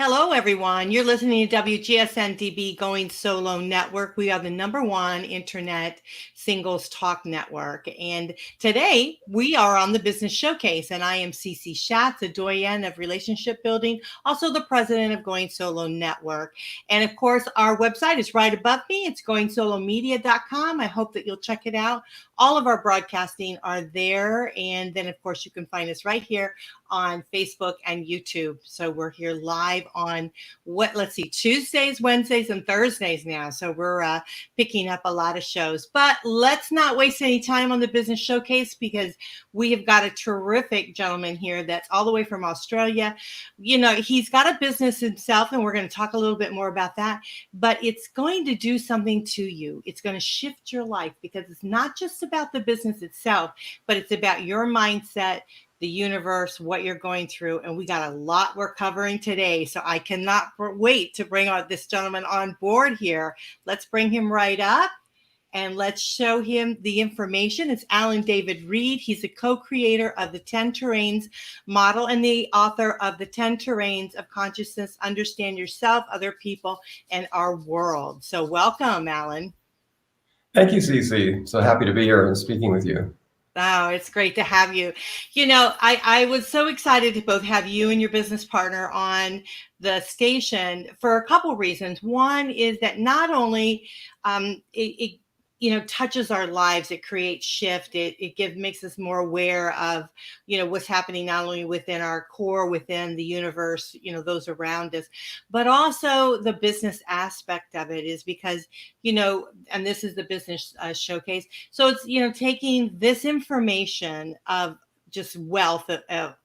Hello, everyone. You're listening to WGSN-DB Going Solo Network. We are the #1 internet singles talk network. And today we are on the Business Showcase. And I am CC Schatz, a doyen of relationship building, also the president of Going Solo Network. And of course, our website is right above me. It's goingsolomedia.com. I hope that you'll check it out. All of our broadcasting are there. And then, of course, you can find us right here on Facebook and YouTube. So we're here live on Tuesdays, Wednesdays, and Thursdays now. So we're picking up a lot of shows. But let's not waste any time on the Business Showcase because we have got a terrific gentleman here that's all the way from Australia. You know, he's got a business himself, and we're going to talk a little bit more about that. But it's going to do something to you. It's going to shift your life because it's not just about the business itself, but it's about your mindset, the universe, what you're going through. And we got a lot we're covering today. So I cannot wait to bring on this gentleman on board here. Let's bring him right up and let's show him the information. It's Alan David Reed. He's the co-creator of the 10 Terrains model and the author of the 10 Terrains of Consciousness, Understand Yourself, Other People, and Our World. So welcome, Alan. Thank you, Cece. So happy to be here and speaking with you. Oh, it's great to have you. You know, I was so excited to both have you and your business partner on the station for a couple reasons. One is that not only it touches our lives, it creates shift, it makes us more aware of, what's happening not only within our core, within the universe, those around us, but also the business aspect of it is because, and this is the business showcase. So it's, taking this information of just wealth of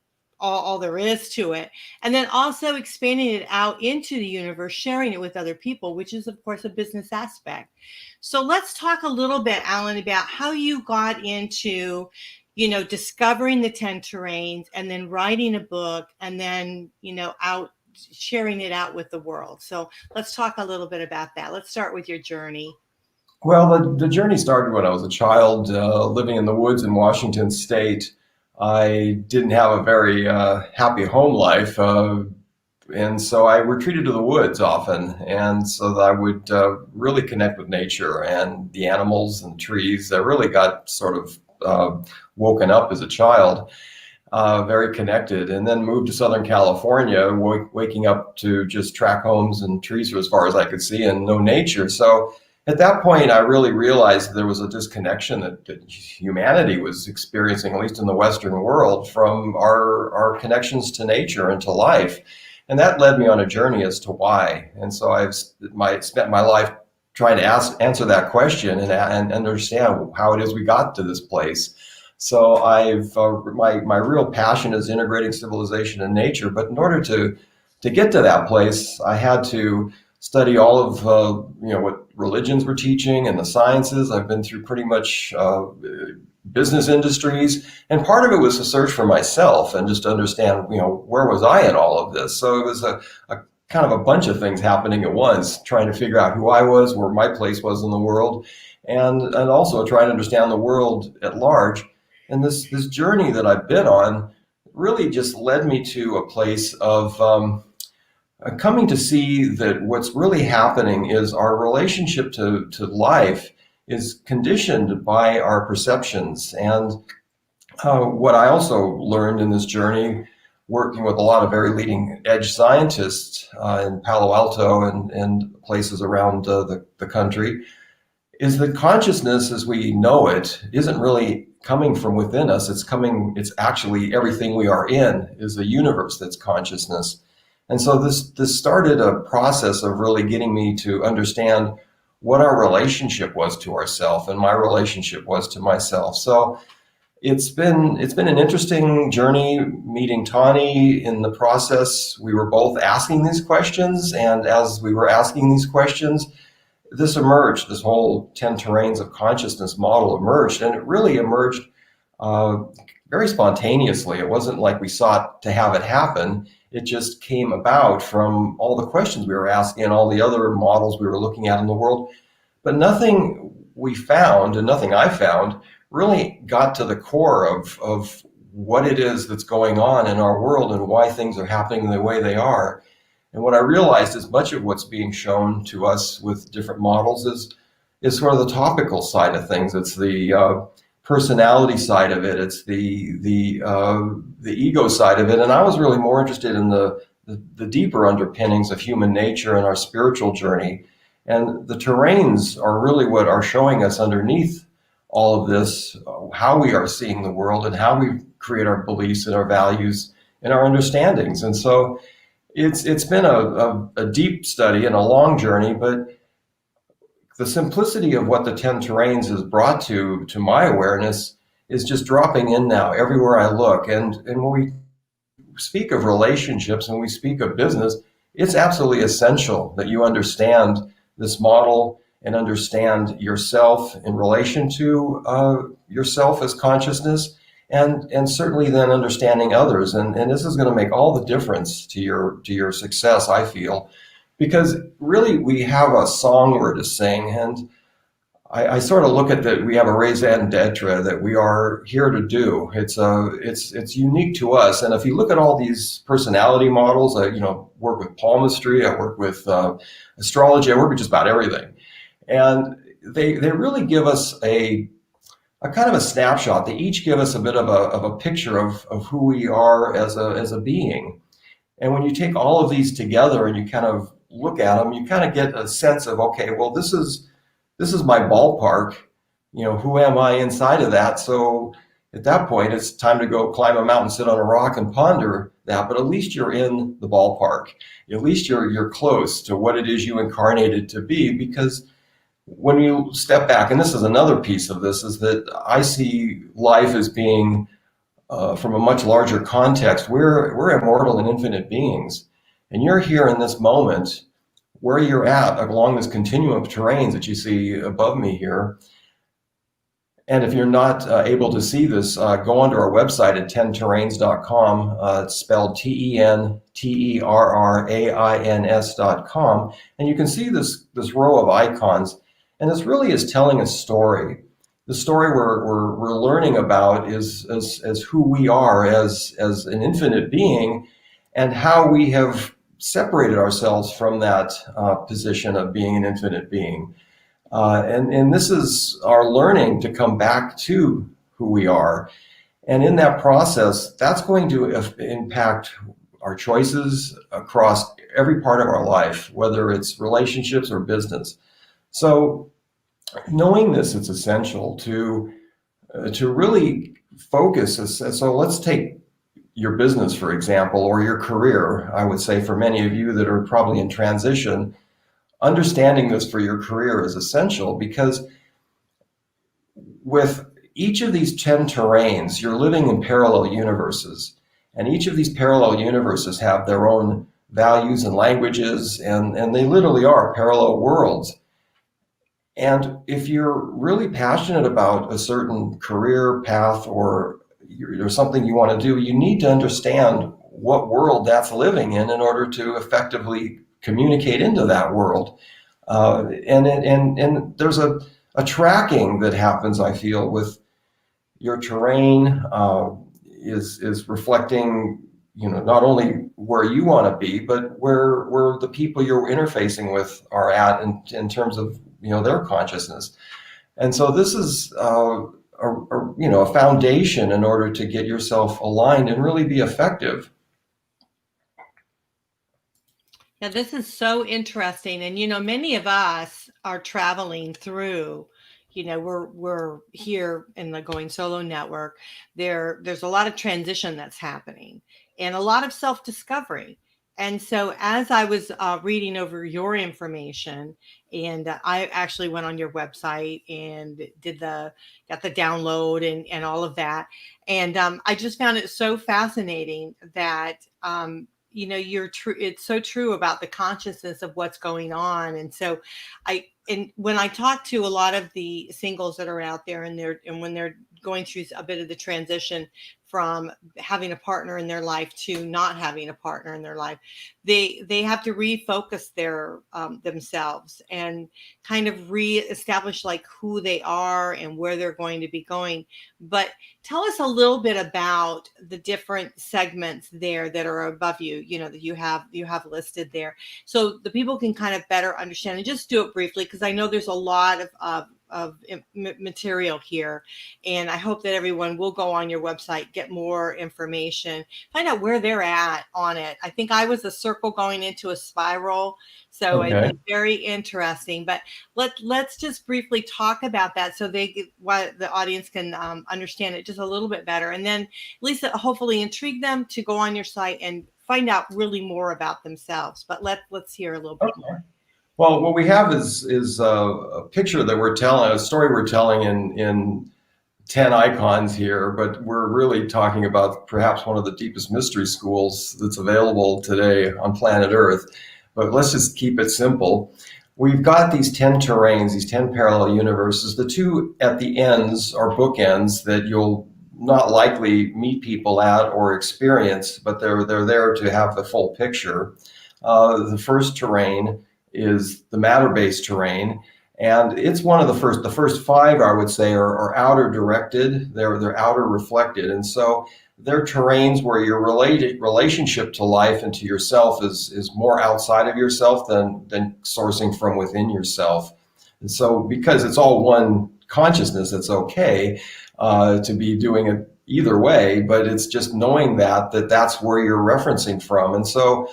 all there is to it, and then also expanding it out into the universe, sharing it with other people, which is, of course, a business aspect. So let's talk a little bit, Alan, about how you got into, discovering the 10 terrains and then writing a book and then, sharing it out with the world. So let's talk a little bit about that. Let's start with your journey. Well, the journey started when I was a child living in the woods in Washington State. I didn't have a very happy home life, and so I retreated to the woods often, and so that I would really connect with nature and the animals and trees. I really got sort of woken up as a child, very connected, and then moved to Southern California, waking up to just track homes and trees for as far as I could see and no nature. So at that point, I really realized there was a disconnection that humanity was experiencing, at least in the Western world, from our connections to nature and to life. And that led me on a journey as to why. And so I've spent my life trying to answer that question and understand how it is we got to this place. So my real passion is integrating civilization and nature. But in order to get to that place, I had to study all of what religions were teaching and the sciences. I've been through pretty much business industries, and part of it was to search for myself and just to understand, where was I in all of this? So it was a kind of a bunch of things happening at once, trying to figure out who I was, where my place was in the world, and also trying to understand the world at large. And this journey that I've been on really just led me to a place of coming to see that what's really happening is our relationship to life is conditioned by our perceptions. And what I also learned in this journey, working with a lot of very leading edge scientists in Palo Alto and places around the country, is that consciousness as we know it isn't really coming from within us. It's actually everything we are in is a universe that's consciousness. And so this started a process of really getting me to understand what our relationship was to ourselves and my relationship was to myself. So it's been an interesting journey meeting Tani. In the process, we were both asking these questions, and as we were asking these questions, this emerged. This whole 10 terrains of consciousness model emerged, and it really emerged very spontaneously. It wasn't like we sought to have it happen. It just came about from all the questions we were asking and all the other models we were looking at in the world. But nothing we found and nothing I found really got to the core of what it is that's going on in our world and why things are happening the way they are. And what I realized is much of what's being shown to us with different models is sort of the topical side of things. It's the personality side of it. It's the ego side of it. And I was really more interested in the deeper underpinnings of human nature and our spiritual journey. And the terrains are really what are showing us underneath all of this, how we are seeing the world and how we create our beliefs and our values and our understandings. And so it's been a deep study and a long journey, but the simplicity of what the 10 terrains has brought to my awareness is just dropping in now everywhere I look. And when we speak of relationships and we speak of business, it's absolutely essential that you understand this model and understand yourself in relation to yourself as consciousness, and certainly then understanding others. And this is going to make all the difference to your success, I feel, because really we have a song we're to sing. And I sort of look at that we have a raison d'etre that we are here to do. It's unique to us. And if you look at all these personality models, I work with palmistry, I work with astrology, I work with just about everything. And they really give us a kind of a snapshot. They each give us a bit of a picture of who we are as a being. And when you take all of these together and you kind of look at them, you kind of get a sense of, okay, well, this is my ballpark. Who am I inside of that? So at that point, it's time to go climb a mountain, sit on a rock and ponder that. But at least you're in the ballpark. At least you're close to what it is you incarnated to be, because when you step back, and this is another piece of this, is that I see life as being from a much larger context. We're immortal and infinite beings, and you're here in this moment where you're at along this continuum of terrains that you see above me here. And if you're not able to see this, go onto our website at 10terrains.com. It's spelled TENTERRAINS.com, and you can see this row of icons. And this really is telling a story. The story we're learning about is as who we are as an infinite being, and how we have separated ourselves from that position of being an infinite being. And this is our learning to come back to who we are. And in that process, that's going to impact our choices across every part of our life, whether it's relationships or business. So knowing this, it's essential to really focus. So let's take your business, for example, or your career. I would say for many of you that are probably in transition, understanding this for your career is essential, because with each of these 10 terrains, you're living in parallel universes. And each of these parallel universes have their own values and languages, and they literally are parallel worlds. And if you're really passionate about a certain career path or something you want to do, you need to understand what world that's living in order to effectively communicate into that world. And there's a tracking that happens, I feel, with your terrain is reflecting, not only where you want to be, but where the people you're interfacing with are at in terms of their consciousness. And so this is a foundation in order to get yourself aligned and really be effective. Yeah, this is so interesting. And many of us are traveling through, we're here in the Going Solo network. There's a lot of transition that's happening and a lot of self-discovery. And so as I was reading over your information, and I actually went on your website and got the download and all of that. And I just found it so fascinating that, you're true. It's so true about the consciousness of what's going on. And so when I talk to a lot of the singles that are out there and when they're going through a bit of the transition from having a partner in their life to not having a partner in their life, they have to refocus their themselves and kind of reestablish like who they are and where they're going to be going. But tell us a little bit about the different segments there that are above you, you know, that you have listed there, so the people can kind of better understand. And just do it briefly, because I know there's a lot of material here, and I hope that everyone will go on your website, get more information, find out where they're at on it. I think I was a circle going into a spiral, so Okay. it's very interesting. But let's just briefly talk about that, so what the audience can understand it just a little bit better, and then at least hopefully intrigue them to go on your site and find out really more about themselves. But let's hear a little bit more. Well, what we have is a picture that we're telling, a story we're telling in 10 icons here, but we're really talking about perhaps one of the deepest mystery schools that's available today on planet Earth. But let's just keep it simple. We've got these 10 terrains, these 10 parallel universes. The two at the ends are bookends that you'll not likely meet people at or experience, but they're there to have the full picture. The first terrain is the matter-based terrain, and it's one of the first five, I would say, are outer directed. They're outer reflected, and so they're terrains where your relationship to life and to yourself is more outside of yourself than sourcing from within yourself. And so, because it's all one consciousness, it's okay to be doing it either way, but it's just knowing that that's where you're referencing from. And so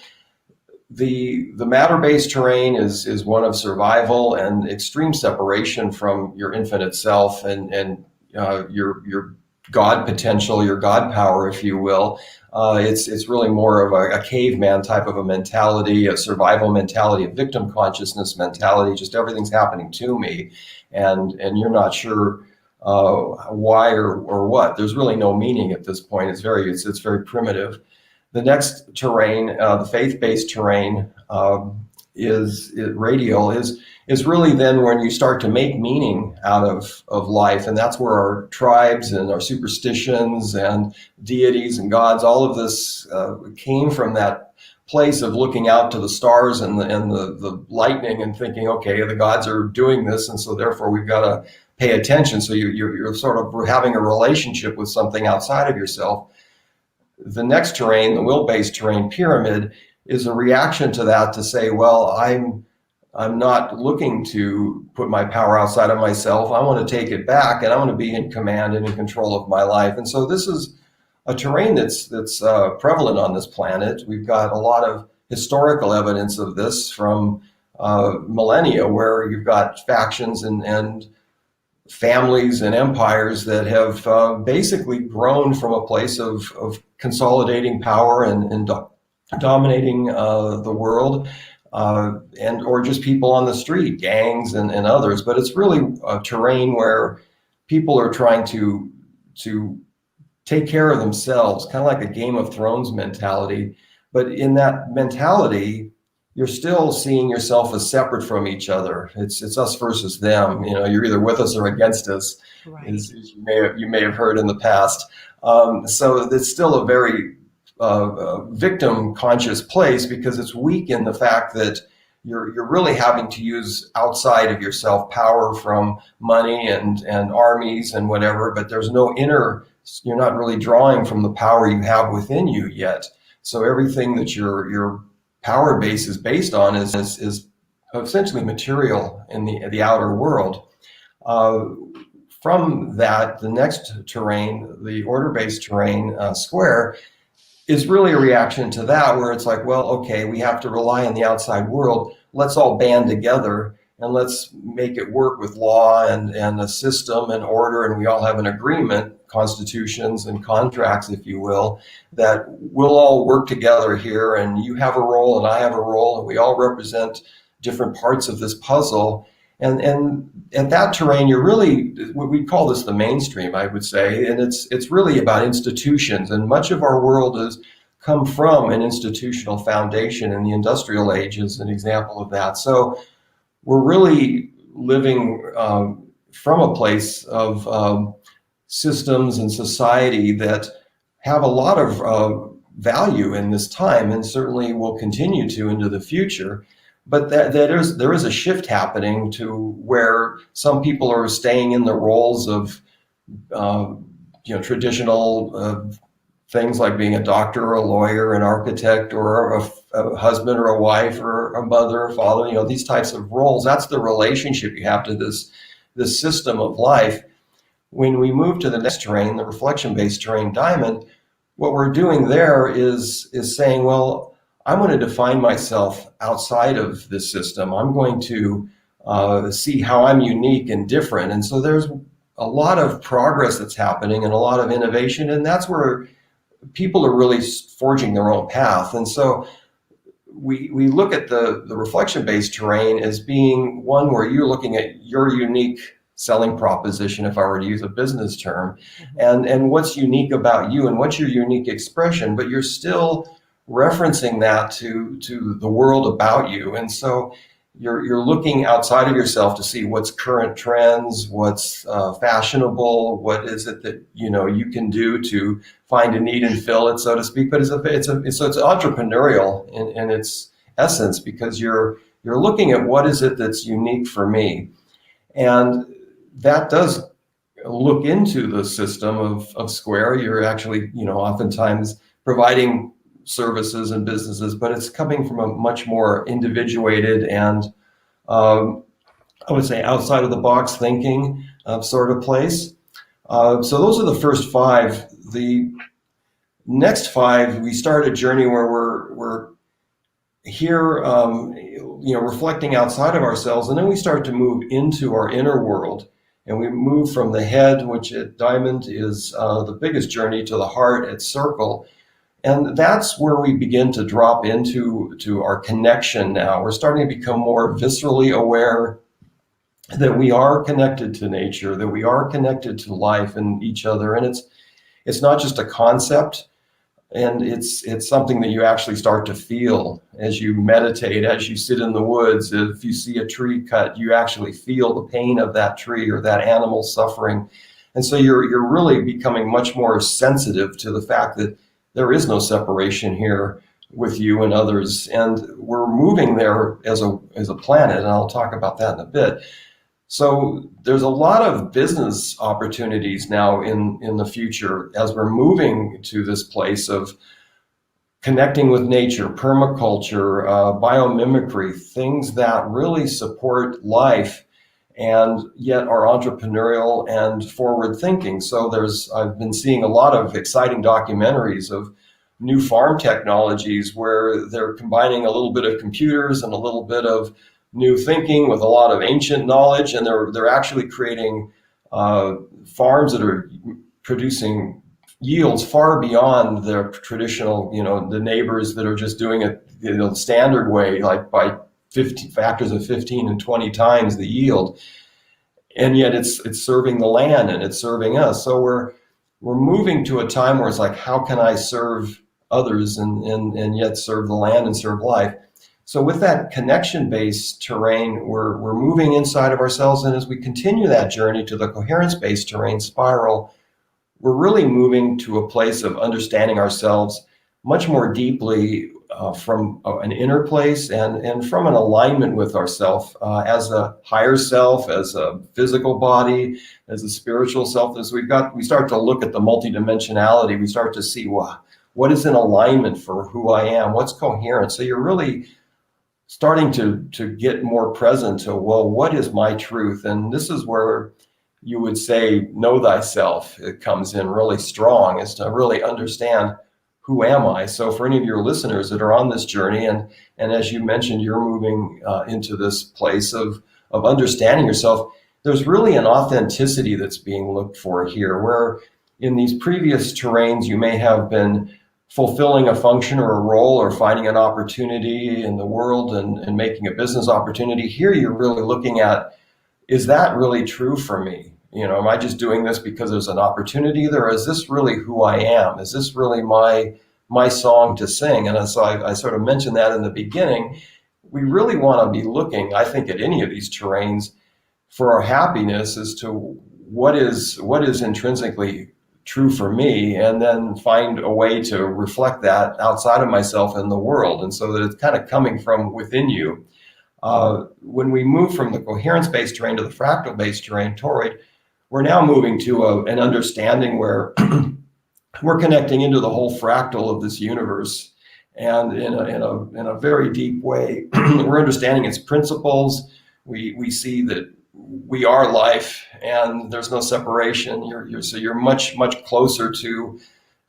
the matter-based terrain is one of survival and extreme separation from your infinite self and your God potential, your God power, if you will. It's really more of a caveman type of a mentality, a survival mentality, a victim consciousness mentality. Just everything's happening to me, and you're not sure why or what. There's really no meaning at this point. It's very primitive. The next terrain, the faith-based terrain, is really then when you start to make meaning out of life, and that's where our tribes and our superstitions and deities and gods, all of this came from that place of looking out to the stars and the lightning and thinking, okay, the gods are doing this, and so therefore we've got to pay attention. So you're sort of having a relationship with something outside of yourself. The next terrain, the Wheelbase terrain pyramid, is a reaction to that, to say, well, I'm not looking to put my power outside of myself. I want to take it back, and I want to be in command and in control of my life. And so this is a terrain that's prevalent on this planet. We've got a lot of historical evidence of this from millennia, where you've got factions and families and empires that have basically grown from a place of consolidating power and dominating the world, and or just people on the street, gangs and others. But it's really a terrain where people are trying to take care of themselves, kind of like a Game of Thrones mentality. But in that mentality, you're still seeing yourself as separate from each other. It's us versus them. You know, you're either with us or against us, Right. as you may have heard in the past. So it's still a very victim conscious place, because it's weak in the fact that you're really having to use outside of yourself power from money and armies and whatever, but there's no inner, you're not really drawing from the power you have within you yet. So everything that your power base is based on is essentially material in the outer world. From that, the next terrain, the order-based terrain, square, is really a reaction to that, where it's like, well, okay, we have to rely on the outside world. Let's all band together and let's make it work with law and a system and order, and we all have an agreement, constitutions and contracts, if you will, that we'll all work together here, and you have a role and I have a role, and we all represent different parts of this puzzle. And at that terrain, you're really, we call this the mainstream, I would say, and it's really about institutions, and much of our world has come from an institutional foundation, and the industrial age is an example of that. So we're really living from a place of systems and society that have a lot of value in this time, and certainly will continue to into the future. But there is a shift happening to where some people are staying in the roles of traditional things like being a doctor or a lawyer, an architect, or a husband or a wife or a mother or father, these types of roles. That's the relationship you have to this system of life. When we move to the next terrain, the reflection-based terrain diamond, what we're doing there is saying, well, I'm going to define myself outside of this system. I'm going to see how I'm unique and different. And so there's a lot of progress that's happening and a lot of innovation, and that's where people are really forging their own path. And so we look at the reflection-based terrain as being one where you're looking at your unique selling proposition, if I were to use a business term, and what's unique about you and what's your unique expression, but you're still referencing that to the world about you. And so you're looking outside of yourself to see what's current trends, what's fashionable, what is it that you can do to find a need and fill it, so to speak. But it's entrepreneurial in its essence, because you're looking at what is it that's unique for me, and that does look into the system of Square. You're actually oftentimes providing services and businesses, but it's coming from a much more individuated and I would say outside of the box thinking sort of place. So those are the first 5. The next 5, we start a journey where we're here, reflecting outside of ourselves, and then we start to move into our inner world, and we move from the head, which at Diamond is the biggest journey, to the heart at Circle. And that's where we begin to drop into our connection now. We're starting to become more viscerally aware that we are connected to nature, that we are connected to life and each other. And it's not just a concept, and it's something that you actually start to feel as you meditate, as you sit in the woods. If you see a tree cut, you actually feel the pain of that tree or that animal suffering. And so you're really becoming much more sensitive to the fact that there is no separation here with you and others, and we're moving there as a planet, and I'll talk about that in a bit. So there's a lot of business opportunities now in the future as we're moving to this place of connecting with nature, permaculture, biomimicry, things that really support life and yet are entrepreneurial and forward thinking. So I've been seeing a lot of exciting documentaries of new farm technologies where they're combining a little bit of computers and a little bit of new thinking with a lot of ancient knowledge, and they're actually creating farms that are producing yields far beyond their traditional, the neighbors that are just doing it the standard way, like by 50 factors of 15 and 20 times the yield. And yet it's serving the land and it's serving us. So we're moving to a time where it's like, how can I serve others and yet serve the land and serve life? So with that connection-based terrain, we're moving inside of ourselves. And as we continue that journey to the coherence-based terrain spiral, we're really moving to a place of understanding ourselves much more deeply from an inner place and from an alignment with ourself as a higher self, as a physical body, as a spiritual self. As we start to look at the multidimensionality, we start to see what is in alignment for who I am, what's coherent. So you're really starting to get more present to, well, what is my truth? And this is where you would say, know thyself. It comes in really strong, is to really understand, who am I? So for any of your listeners that are on this journey, and as you mentioned, you're moving into this place of understanding yourself, there's really an authenticity that's being looked for here, where in these previous terrains, you may have been fulfilling a function or a role or finding an opportunity in the world and making a business opportunity. Here, you're really looking at, is that really true for me? Am I just doing this because there's an opportunity there? Or is this really who I am? Is this really my song to sing? And so I sort of mentioned that in the beginning. We really want to be looking, I think, at any of these terrains for our happiness as to what is intrinsically true for me, and then find a way to reflect that outside of myself in the world, and so that it's kind of coming from within you. When we move from the coherence-based terrain to the fractal-based terrain, toroid, we're now moving to an understanding where we're connecting into the whole fractal of this universe, and in a very deep way, we're understanding its principles. We see that we are life, and there's no separation. So you're much closer to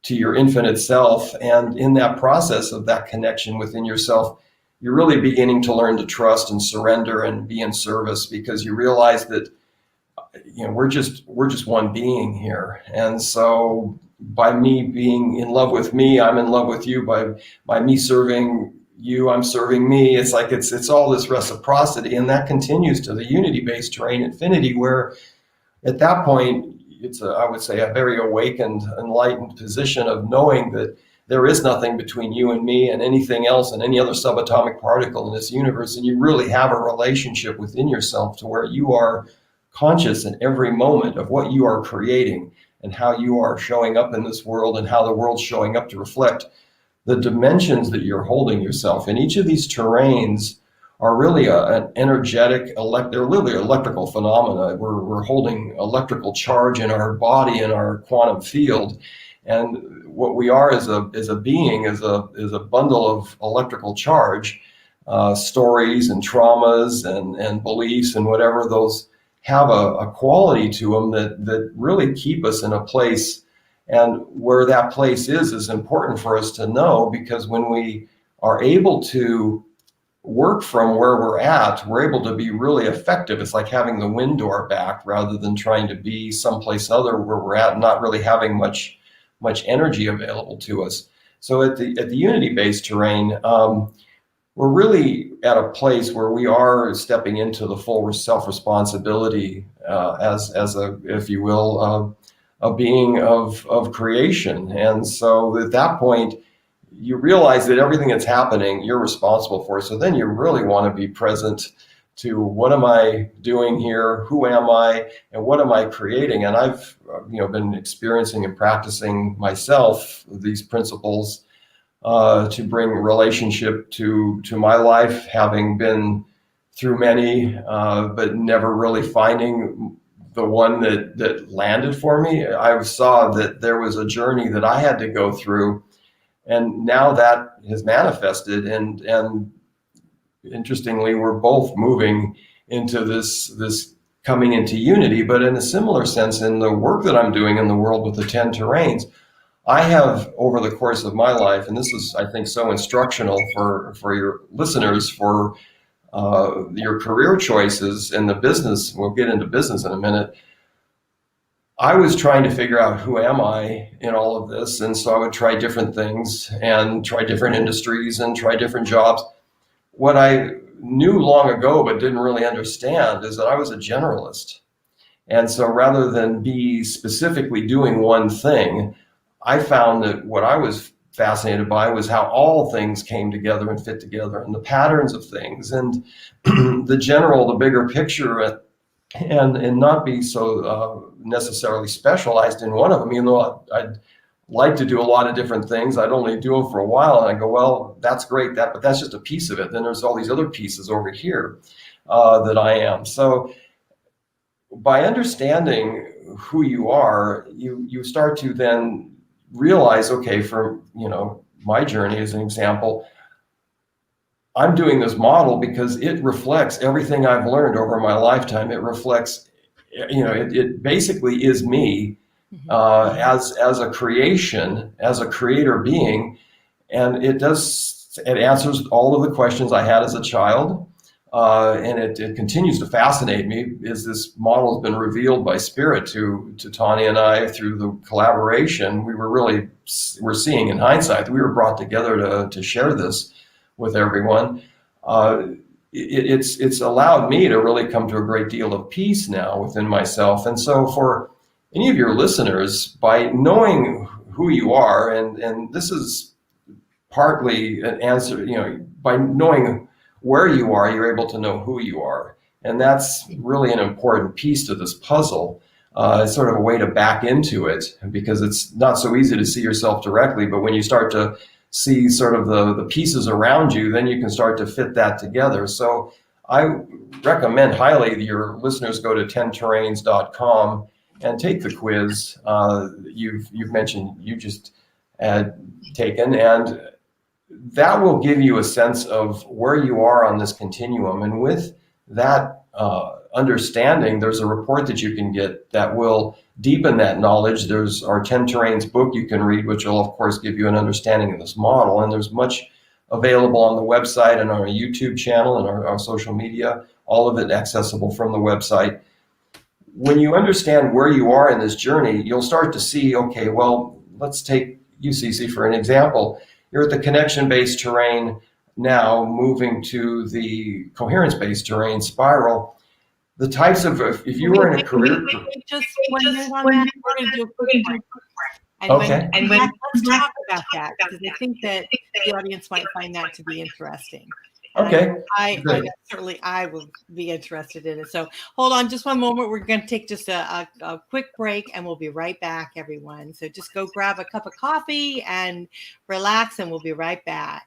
your infinite self, and in that process of that connection within yourself, you're really beginning to learn to trust and surrender and be in service, because you realize that we're just one being here. And so by me being in love with me, I'm in love with you. By me serving you, I'm serving me. It's like it's all this reciprocity, and that continues to the unity-based terrain, infinity, where at that point it's I would say a very awakened, enlightened position of knowing that there is nothing between you and me and anything else and any other subatomic particle in this universe, and you really have a relationship within yourself to where you are conscious in every moment of what you are creating and how you are showing up in this world and how the world's showing up to reflect the dimensions that you're holding yourself. And each of these terrains are really an energetic, they're literally electrical phenomena. We're holding electrical charge in our body, in our quantum field. And what we are as a being is a bundle of electrical charge, stories and traumas and beliefs and whatever those have a quality to them that really keep us in a place. And where that place is important for us to know, because when we are able to work from where we're at, we're able to be really effective. It's like having the wind to our back rather than trying to be someplace other where we're at and not really having much energy available to us. So at the unity-based terrain, we're really at a place where we are stepping into the full self-responsibility as a, if you will, a being of creation. And so at that point, you realize that everything that's happening, you're responsible for. So then you really want to be present to what am I doing here? Who am I? And what am I creating? And I've been experiencing and practicing myself these principles to bring relationship to my life, having been through many, but never really finding the one that landed for me. I saw that there was a journey that I had to go through, and now that has manifested. And interestingly, we're both moving into this coming into unity, but in a similar sense, in the work that I'm doing in the world with the 10 terrains, I have, over the course of my life, and this is, I think, so instructional for your listeners, for your career choices in the business. We'll get into business in a minute. I was trying to figure out who am I in all of this. And so I would try different things and try different industries and try different jobs. What I knew long ago but didn't really understand is that I was a generalist. And so rather than be specifically doing one thing, I found that what I was fascinated by was how all things came together and fit together, and the patterns of things, and the bigger picture, and not be so necessarily specialized in one of them. Even though I'd like to do a lot of different things, I'd only do them for a while, and I go, well, that's great, but that's just a piece of it. Then there's all these other pieces over here that I am. So by understanding who you are, you start to then realize, okay, for my journey as an example, I'm doing this model because it reflects everything I've learned over my lifetime. It reflects, it basically is me as a creation, as a creator being, and it answers all of the questions I had as a child. And it continues to fascinate me, as this model has been revealed by Spirit to Tanya and I through the collaboration. We're seeing in hindsight that we were brought together to share this with everyone. It's allowed me to really come to a great deal of peace now within myself. And so for any of your listeners, by knowing who you are, and this is partly an answer, by knowing where you are, you're able to know who you are. And that's really an important piece to this puzzle. It's sort of a way to back into it, because it's not so easy to see yourself directly. But when you start to see sort of the pieces around you, then you can start to fit that together. So I recommend highly that your listeners go to 10terrains.com and take the quiz you've mentioned you just had taken, and that will give you a sense of where you are on this continuum. And with that understanding, there's a report that you can get that will deepen that knowledge. There's our 10 Terrains book you can read, which will, of course, give you an understanding of this model. And there's much available on the website and our YouTube channel and our social media, all of it accessible from the website. When you understand where you are in this journey, you'll start to see, okay, well, let's take UCC for an example. You're at the connection-based terrain now, moving to the coherence-based terrain spiral. The types of, if you were in a career... Just 1 minute on that, we're going to do a quick break. Okay. Let's talk about that, because I think that the audience might find that to be interesting. Okay. I certainly will be interested in it. So hold on just one moment. We're going to take just a quick break, and we'll be right back, everyone. So just go grab a cup of coffee and relax, and we'll be right back.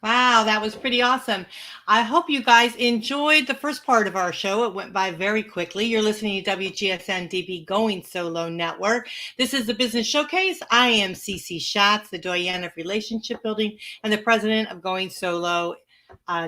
Wow, that was pretty awesome. I hope you guys enjoyed the first part of our show. It went by very quickly. You're listening to WGSN-DB Going Solo Network. This is the Business Showcase. I am CC Schatz, the doyen of relationship building and the president of Going Solo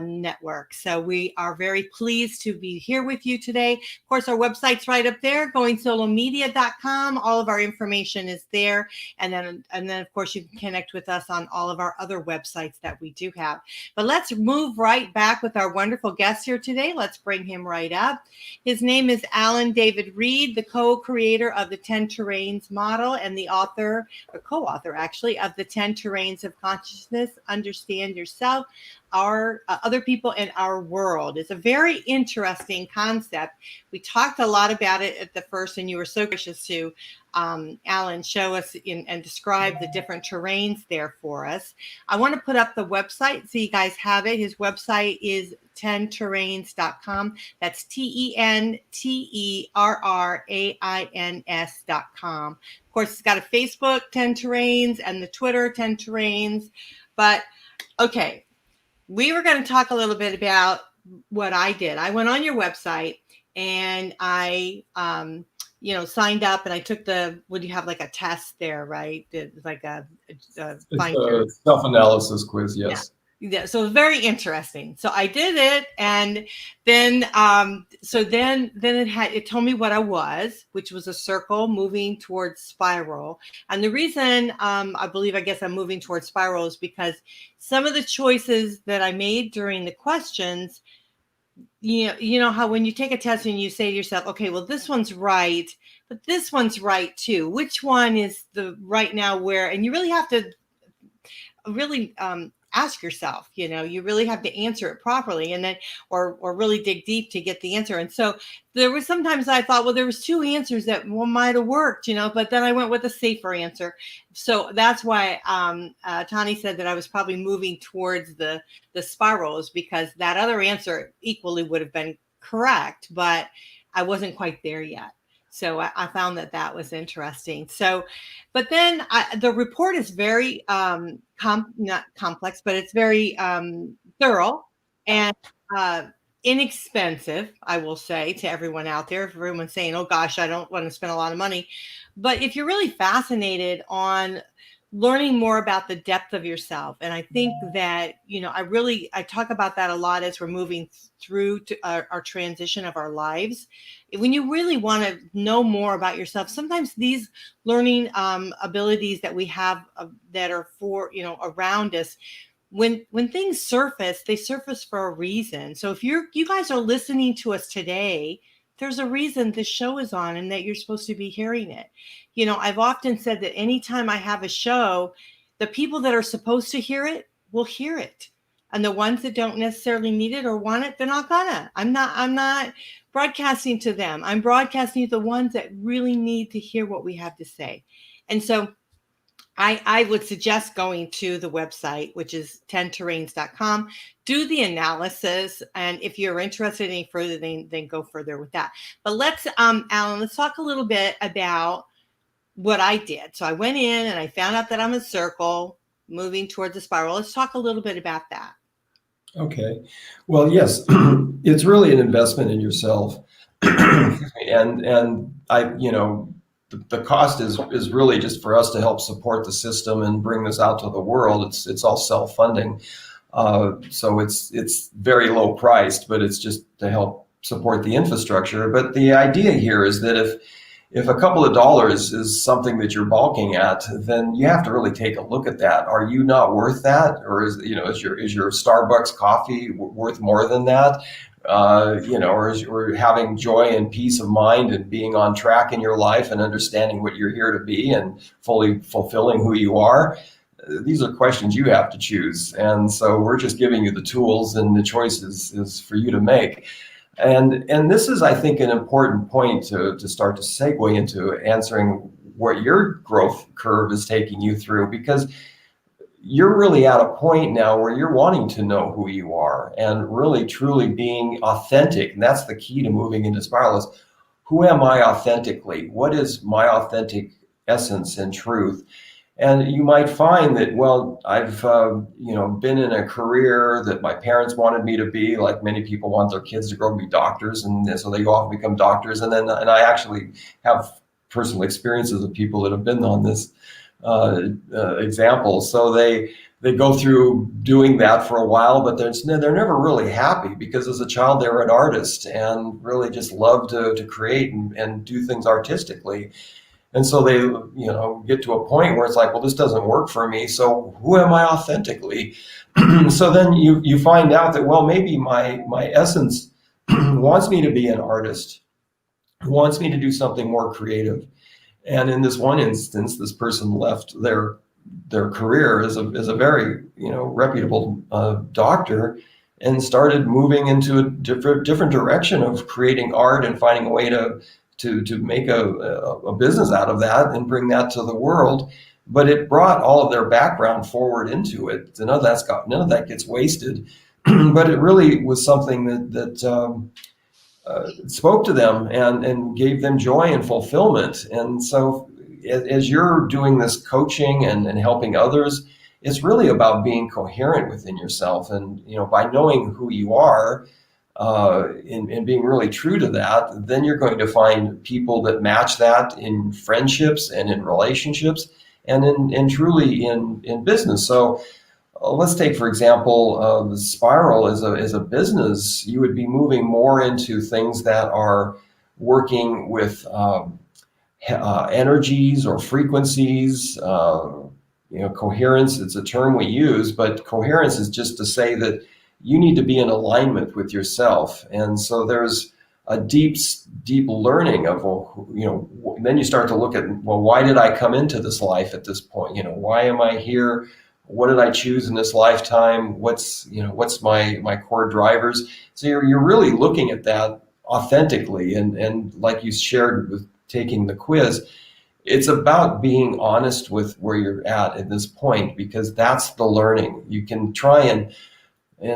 Network. So we are very pleased to be here with you today. Of course, our website's right up there, goingsolomedia.com. All of our information is there. And then of course, you can connect with us on all of our other websites that we do have. But let's move right back with our wonderful guest here today. Let's bring him right up. His name is Alan David Reed, the co-creator of the 10 Terrains model and the author, or co-author actually, of the 10 Terrains of Consciousness, Understand Yourself, our other people in our world. It's a very interesting concept. We talked a lot about it at the first, and you were so gracious to, Alan, show us and describe the different terrains there for us. I want to put up the website so you guys have it. His website is 10terrains.com. That's TENTERRAINS.com. Of course, it's got a Facebook, 10 Terrains, and the Twitter, 10 Terrains. But okay, we were going to talk a little bit about what I did. I went on your website and I, signed up, and I took would you have like a test there, right? Like a self-analysis quiz, yes. Yeah, so it was very interesting. So I did it, and then it told me what I was, which was a circle moving towards spiral. And the reason I guess I'm moving towards spiral is because some of the choices that I made during the questions, you know how when you take a test and you say to yourself, okay, well, this one's right, but this one's right too. Which one is the right now where? And you really have to ask yourself. You really have to answer it properly, and then or really dig deep to get the answer. And so there was sometimes I thought, well, there was two answers that might have worked, but then I went with a safer answer. So that's why Tani said that I was probably moving towards the spirals, because that other answer equally would have been correct, but I wasn't quite there yet. So I found that was interesting. So, but then the report is very not complex, but it's very thorough and inexpensive, I will say, to everyone out there. If everyone's saying, oh gosh, I don't want to spend a lot of money. But if you're really fascinated on learning more about the depth of yourself, and I think that, I talk about that a lot as we're moving through to our transition of our lives. When you really want to know more about yourself, sometimes these learning abilities that we have that are around us, when things surface, they surface for a reason. So if you guys are listening to us today, there's a reason this show is on and that you're supposed to be hearing it. I've often said that anytime I have a show, the people that are supposed to hear it will hear it. And the ones that don't necessarily need it or want it, they're not gonna. I'm not broadcasting to them. I'm broadcasting to the ones that really need to hear what we have to say. And so I would suggest going to the website, which is 10terrains.com, do the analysis. And if you're interested any further, then go further with that. But let's, Alan, let's talk a little bit about what I did. So I went in and I found out that I'm a circle moving towards the spiral. Let's talk a little bit about that. Okay. Well, yes, it's really an investment in yourself. and I, the cost is really just for us to help support the system and bring this out to the world. It's all self-funding. So it's very low priced, but it's just to help support the infrastructure. But the idea here is that if a couple of dollars is something that you're balking at, then you have to really take a look at that. Are you not worth that? Or is your Starbucks coffee worth more than that? Or having joy and peace of mind and being on track in your life and understanding what you're here to be and fully fulfilling who you are. These are questions you have to choose. And so we're just giving you the tools, and the choice is for you to make. And this is, I think, an important point to start to segue into answering what your growth curve is taking you through, because you're really at a point now where you're wanting to know who you are and really truly being authentic. And that's the key to moving into spiral is, who am I authentically? What is my authentic essence and truth? And you might find that, well, I've been in a career that my parents wanted me to be. Like many people want their kids to grow up and be doctors, and so they go off and become doctors. And I actually have personal experiences of people that have been on this example. So they go through doing that for a while, but they're never really happy, because as a child they were an artist and really just loved to create and do things artistically. And so they, get to a point where it's like, well, this doesn't work for me. So who am I authentically? So then you find out that, well, maybe my essence wants me to be an artist, wants me to do something more creative. And in this one instance, this person left their career as a very reputable doctor and started moving into a different direction of creating art and finding a way to make a business out of that and bring that to the world. But it brought all of their background forward into it. None of that gets wasted. But it really was something that spoke to them and gave them joy and fulfillment. And so as you're doing this coaching and helping others, it's really about being coherent within yourself. And by knowing who you are, and being really true to that, then you're going to find people that match that in friendships and in relationships and truly in business. So let's take, for example, the spiral as a business. You would be moving more into things that are working with energies or frequencies. Coherence, it's a term we use, but coherence is just to say that you need to be in alignment with yourself. And so there's a deep learning of, then you start to look at, well, why did I come into this life at this point? Why am I here? What did I choose in this lifetime? What's my core drivers? So you're really looking at that authentically, and like you shared with taking the quiz, it's about being honest with where you're at this point, because that's the learning. You can try and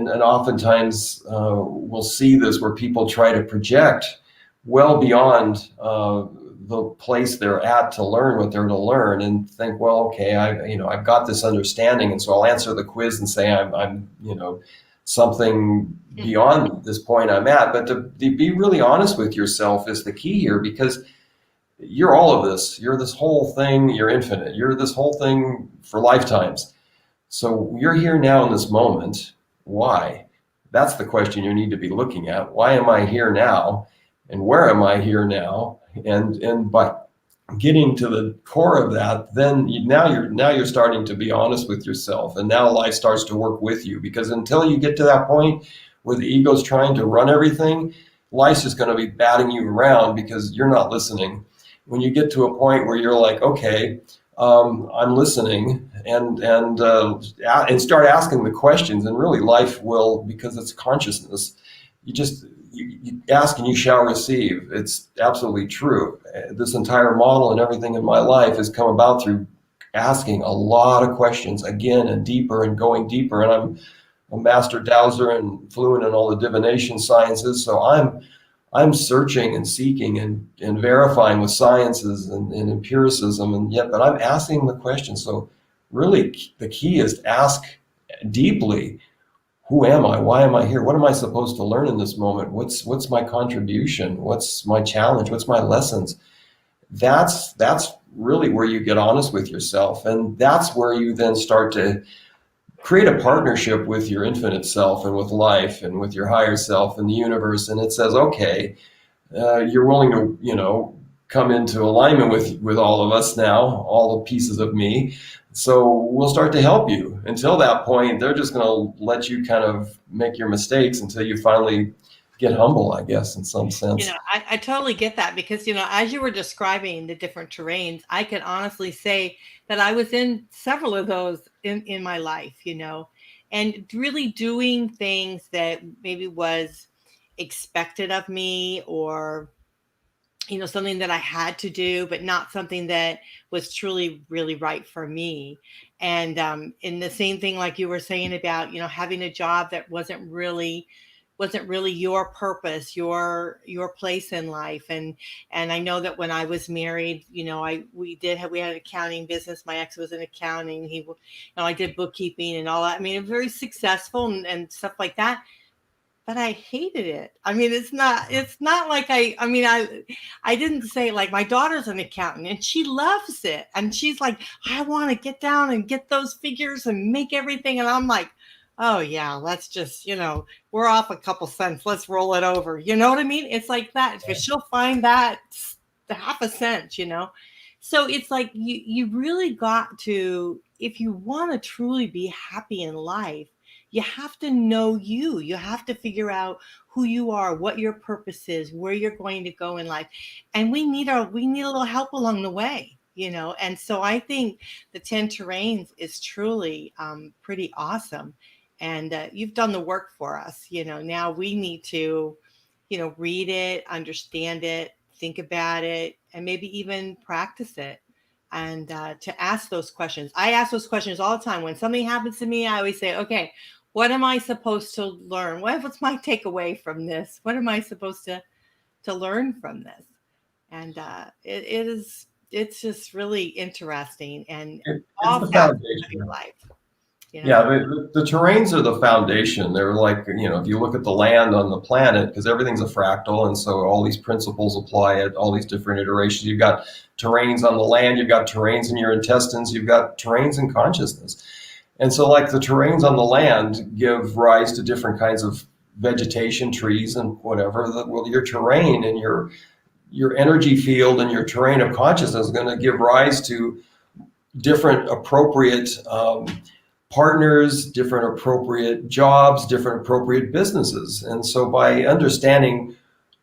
oftentimes we'll see this where people try to project well beyond the place they're at to learn what they're to learn, and think, well, okay, I've got this understanding, and so I'll answer the quiz and say I'm something beyond this point I'm at. But to be really honest with yourself is the key here, because you're all of this. You're this whole thing. You're infinite. You're this whole thing for lifetimes. So you're here now in this moment. Why? That's the question you need to be looking at. Why am I here now? And where am I here now? And by getting to the core of that, then now you're starting to be honest with yourself, and now life starts to work with you. Because until you get to that point where the ego's trying to run everything, life's just going to be batting you around because you're not listening. When you get to a point where you're like, okay, I'm listening, and start asking the questions, and really life will, because it's consciousness, you ask and you shall receive. It's absolutely true. This entire model and everything in my life has come about through asking a lot of questions again and deeper and going deeper. And I'm a master dowser and fluent in all the divination sciences, so I'm searching and seeking and verifying with sciences and empiricism, but I'm asking the question. So really the key is to ask deeply, who am I? Why am I here? What am I supposed to learn in this moment? What's my contribution? What's my challenge? What's my lessons? That's really where you get honest with yourself. And that's where you then start to create a partnership with your infinite self and with life and with your higher self and the universe. And it says, okay, you're willing to, come into alignment with all of us now, all the pieces of me. So we'll start to help you. Until that point, they're just going to let you kind of make your mistakes until you finally get humble, I guess, in some sense. I totally get that, because, as you were describing the different terrains, I could honestly say that I was in several of those in my life, and really doing things that maybe was expected of me, or something that I had to do, but not something that was truly really right for me. And in the same thing, like you were saying about, having a job that wasn't really your purpose, your place in life. And I know that when I was married, we had an accounting business. My ex was in accounting. I did bookkeeping and all that. I mean, very successful and stuff like that. But I hated it. I mean, it's not like I didn't say, like, my daughter's an accountant and she loves it. And she's like, I want to get down and get those figures and make everything. And I'm like, oh yeah, let's just, we're off a couple cents. Let's roll it over. You know what I mean? It's like that. If she'll find that the half a cent, So it's like you really got to, if you want to truly be happy in life, you have to know you. You have to figure out who you are, what your purpose is, where you're going to go in life. And we need a little help along the way, And so I think the 10 terrains is truly pretty awesome. And you've done the work for us. Now we need to, read it, understand it, think about it, and maybe even practice it. And to ask those questions. I ask those questions all the time. When something happens to me, I always say, okay, what am I supposed to learn? What's my takeaway from this? What am I supposed to learn from this? And it's just really interesting and all facets of your life. Yeah, the terrains are the foundation. They're like, if you look at the land on the planet, because everything's a fractal, and so all these principles apply at all these different iterations. You've got terrains on the land, you've got terrains in your intestines, you've got terrains in consciousness. And so, like, the terrains on the land give rise to different kinds of vegetation, trees, and whatever. Well, your terrain and your energy field and your terrain of consciousness is going to give rise to different appropriate partners, different appropriate jobs, different appropriate businesses. And so by understanding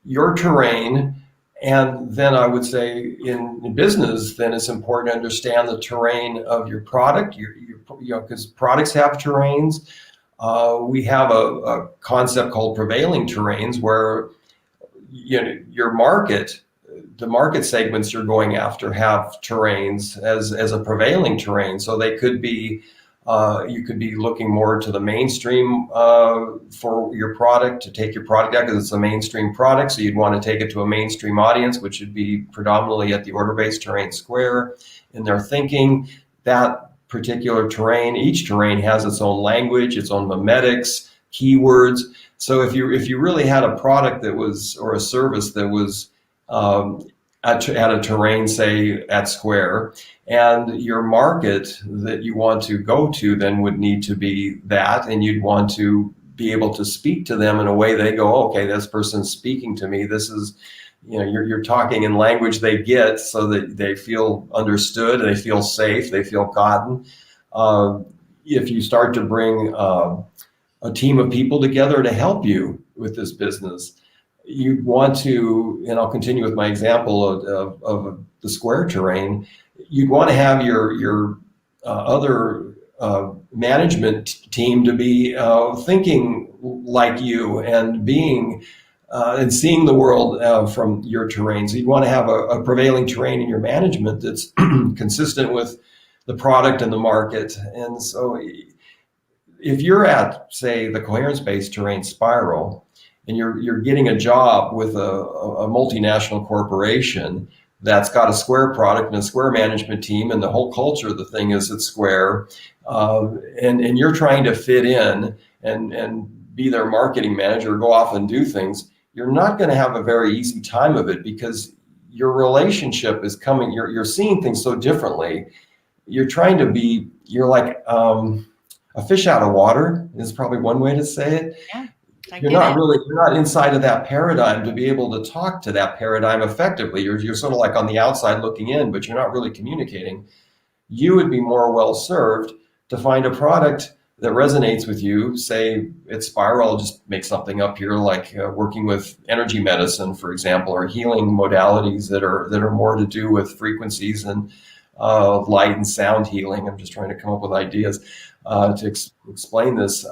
your terrain And then I would say in business, then it's important to understand the terrain of your product, because products have terrains. We have a concept called prevailing terrains where your market, the market segments you're going after have terrains as a prevailing terrain. So they could be, you could be looking more to the mainstream for your product, to take your product out because it's a mainstream product. So you'd want to take it to a mainstream audience, which would be predominantly at the order-based terrain square in their thinking. That particular terrain, each terrain has its own language, its own memetics, keywords. So if you really had a product that was, or a service that was at a terrain, say at square, and your market that you want to go to then would need to be that, and you'd want to be able to speak to them in a way they go, okay, this person's speaking to me. This is, you're talking in language they get, so that they feel understood, they feel safe, they feel gotten. If you start to bring a team of people together to help you with this business, you want to, and I'll continue with my example of the square terrain, you'd want to have your other management team to be thinking like you and being and seeing the world from your terrain. So you'd want to have a prevailing terrain in your management that's consistent with the product and the market. And so if you're at, say, the coherence-based terrain spiral, and you're getting a job with a multinational corporation that's got a square product and a square management team, and the whole culture of the thing is it's square, and you're trying to fit in and be their marketing manager, go off and do things, you're not going to have a very easy time of it, because your relationship is coming, you're seeing things so differently. You're trying to be, you're like a fish out of water is probably one way to say it. Yeah. You're not inside of that paradigm to be able to talk to that paradigm effectively. You're sort of like on the outside looking in, but you're not really communicating. You would be more well served to find a product that resonates with you. Say it's spiral, I'll just make something up here, like working with energy medicine, for example, or healing modalities that are more to do with frequencies and light and sound healing. I'm just trying to come up with ideas to explain this.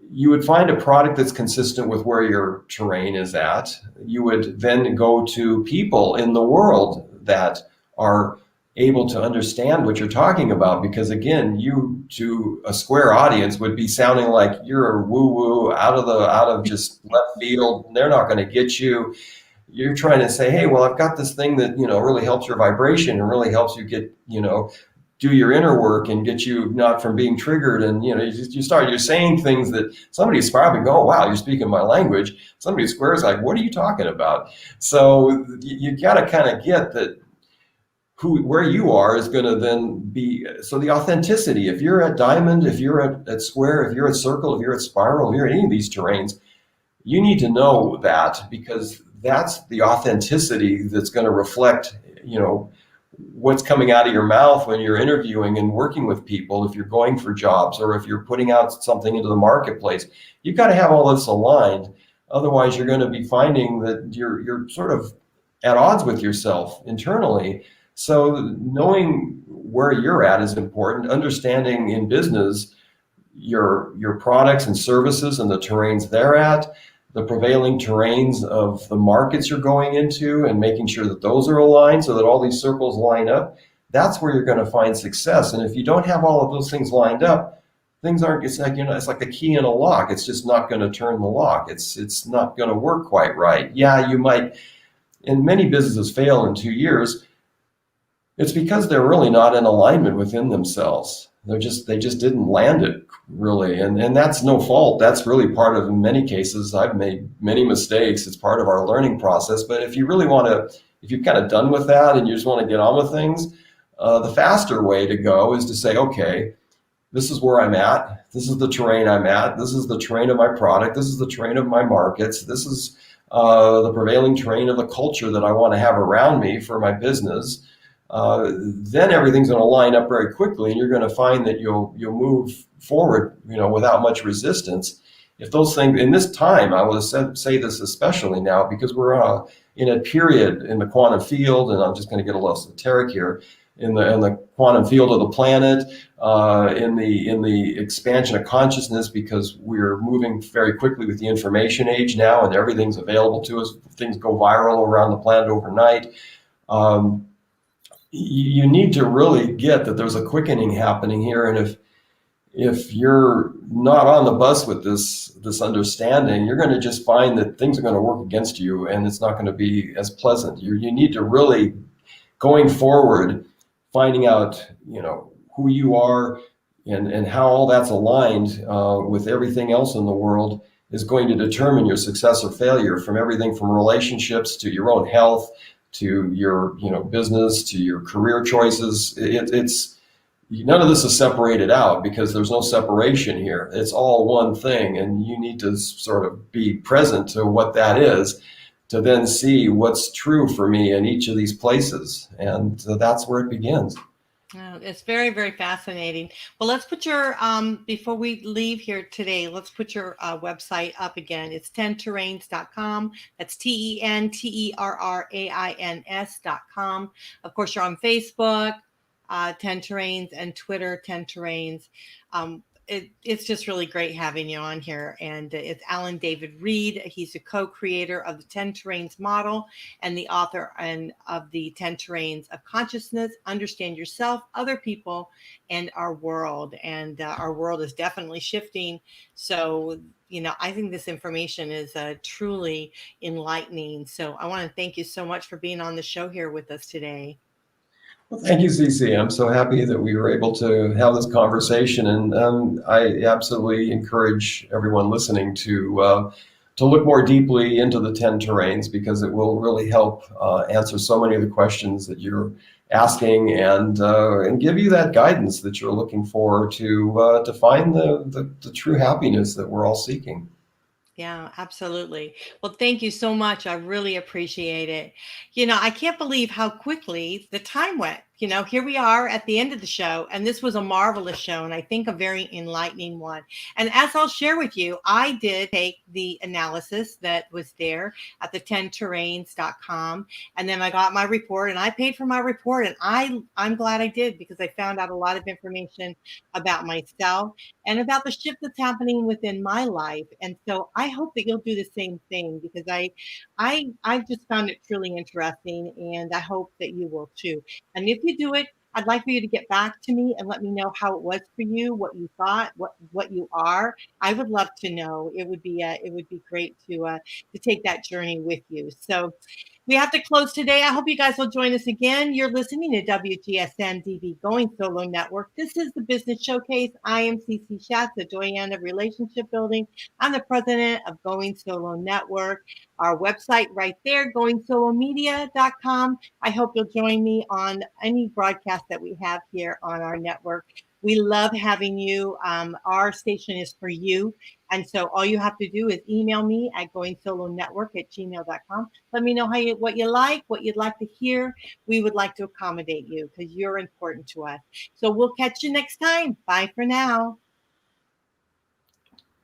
You would find a product that's consistent with where your terrain is at. You would then go to people in the world that are able to understand what you're talking about, because again, you to a square audience would be sounding like you're woo-woo out of just left field. They're not going to get you. You're trying to say, hey, well, I've got this thing that, really helps your vibration and really helps you get, do your inner work and get you not from being triggered. And, you're saying things that somebody's probably go, oh, wow, you're speaking my language. Somebody squares like, what are you talking about? So you got to kind of get that where you are is going to then be, so the authenticity, if you're at diamond, if you're at square, if you're at circle, if you're at spiral, if you're at any of these terrains, you need to know that, because that's the authenticity that's going to reflect, what's coming out of your mouth when you're interviewing and working with people. If you're going for jobs or if you're putting out something into the marketplace, you've got to have all this aligned. Otherwise, you're going to be finding that you're sort of at odds with yourself internally. So knowing where you're at is important. Understanding in business your products and services and the terrains they're at, the prevailing terrains of the markets you're going into, and making sure that those are aligned so that all these circles line up. That's where you're going to find success. And if you don't have all of those things lined up, things aren't, it's like, it's like the key in a lock. It's just not going to turn the lock. It's not going to work quite right. Yeah, you might, and many businesses fail in 2 years. It's because they're really not in alignment within themselves. They just didn't land it really. And that's no fault. That's really part of, in many cases, I've made many mistakes. It's part of our learning process. But if you really want to, if you're kind of done with that and you just want to get on with things, the faster way to go is to say, okay, this is where I'm at. This is the terrain I'm at. This is the terrain of my product. This is the terrain of my markets. This is the prevailing terrain of the culture that I want to have around me for my business. Then everything's going to line up very quickly, and you're going to find that you'll move forward, without much resistance. if those things in this time, I will say this especially now because we're in a period in the quantum field, and I'm just going to get a little esoteric here, in the quantum field of the planet, in the expansion of consciousness, because we're moving very quickly with the information age now, and everything's available to us. Things go viral around the planet overnight. You need to really get that there's a quickening happening here, and if you're not on the bus with this understanding, you're going to just find that things are going to work against you, and it's not going to be as pleasant. You need to really, going forward, finding out who you are and how all that's aligned with everything else in the world is going to determine your success or failure, from everything from relationships to your own health to your business to your career choices. It's none of this is separated out because there's no separation here. It's all one thing, and you need to sort of be present to what that is to then see what's true for me in each of these places. And that's where it begins. Oh, it's very, very fascinating. Well, let's put your, before we leave here today, let's put your website up again. It's tenterrains.com. That's TENTERRAINS.com. Of course, you're on Facebook, 10 Terrains, and Twitter, 10 Terrains. It's just really great having you on here. And it's Alan David Reed. He's a co-creator of the 10 Terrains model and the author of the 10 Terrains of Consciousness. Understand yourself, other people, and our world. And our world is definitely shifting. So, I think this information is truly enlightening. So I want to thank you so much for being on the show here with us today. Well, thank you, CC. I'm so happy that we were able to have this conversation, and I absolutely encourage everyone listening to look more deeply into the 10 terrains, because it will really help answer so many of the questions that you're asking, and give you that guidance that you're looking for to find the true happiness that we're all seeking. Yeah, absolutely. Well, thank you so much. I really appreciate it. I can't believe how quickly the time went. Here we are at the end of the show, and this was a marvelous show, and I think a very enlightening one. And as I'll share with you, I did take the analysis that was there at the 10terrains.com, and then I got my report, and I paid for my report, and I'm glad I did, because I found out a lot of information about myself and about the shift that's happening within my life. And so I hope that you'll do the same thing, because I've just found it truly interesting, and I hope that you will too. And if you do it, I'd like for you to get back to me and let me know how it was for you, what you thought, what you are. I would love to know. It would be great to take that journey with you. So we have to close today. I hope you guys will join us again. You're listening to WGSN-DB Going Solo Network. This is the Business Showcase. I am CC Schatz, the doyen of relationship building. I'm the president of Going Solo Network. Our website right there, goingsolomedia.com. I hope you'll join me on any broadcast that we have here on our network. We love having you. Our station is for you. And so all you have to do is email me at goingsoloNetwork@gmail.com. Let me know what you like, what you'd like to hear. We would like to accommodate you, because you're important to us. So we'll catch you next time. Bye for now.